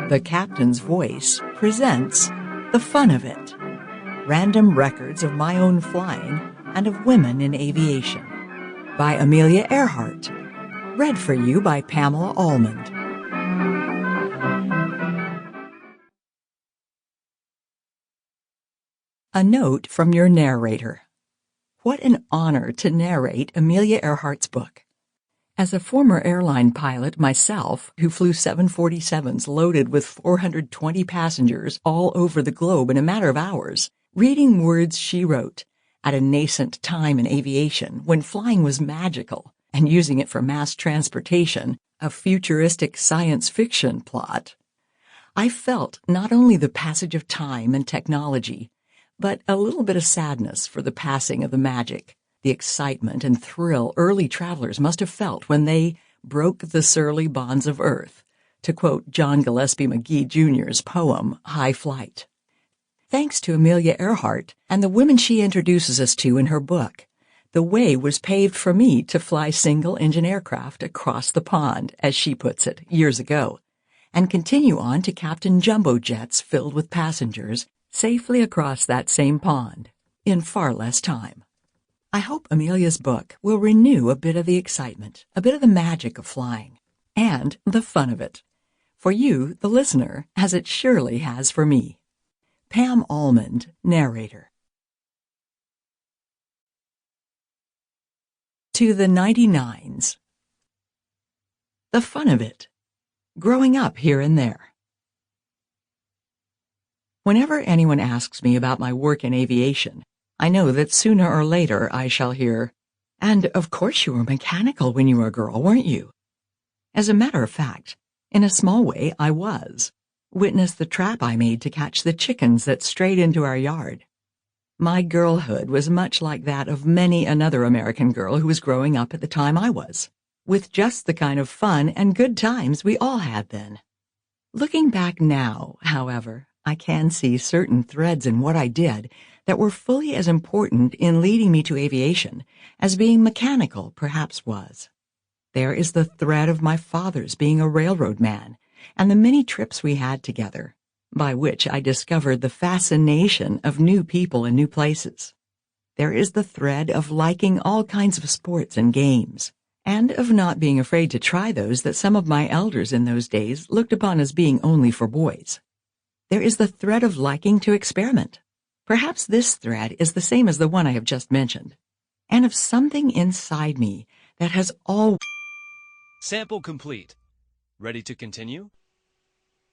The Captain's Voice presents The Fun of It, random records of my own flying and of women in aviation, by Amelia Earhart, read for you by Pamela Almand. A note from your narrator. What an honor to narrate Amelia Earhart's book. As a former airline pilot myself, who flew 747s loaded with 420 passengers all over the globe in a matter of hours, reading words she wrote at a nascent time in aviation when flying was magical and using it for mass transportation, a futuristic science fiction plot, I felt not only the passage of time and technology, but a little bit of sadness for the passing of the magic, the excitement and thrill early travelers must have felt when they broke the surly bonds of Earth, to quote John Gillespie Magee Jr.'s poem, High Flight. Thanks to Amelia Earhart and the women she introduces us to in her book, the way was paved for me to fly single-engine aircraft across the pond, as she puts it, years ago, and continue on to captain jumbo jets filled with passengers safely across that same pond in far less time. I hope Amelia's book will renew a bit of the excitement, a bit of the magic of flying, and the fun of it, for you, the listener, as it surely has for me. Pam Almand, narrator. To the 99s. The fun of it. Growing up here and there. Whenever anyone asks me about my work in aviation, I know that sooner or later I shall hear, "And of course you were mechanical when you were a girl, weren't you?" As a matter of fact, in a small way I was. Witness the trap I made to catch the chickens that strayed into our yard. My girlhood was much like that of many another American girl who was growing up at the time I was, with just the kind of fun and good times we all had then. Looking back now, however, I can see certain threads in what I did that were fully as important in leading me to aviation as being mechanical perhaps was. There is the thread of my father's being a railroad man and the many trips we had together, by which I discovered the fascination of new people and new places. There is the thread of liking all kinds of sports and games, and of not being afraid to try those that some of my elders in those days looked upon as being only for boys. There is the thread of liking to experiment. Perhaps this thread is the same as the one I have just mentioned, and of something inside me that has always... Sample complete. Ready to continue?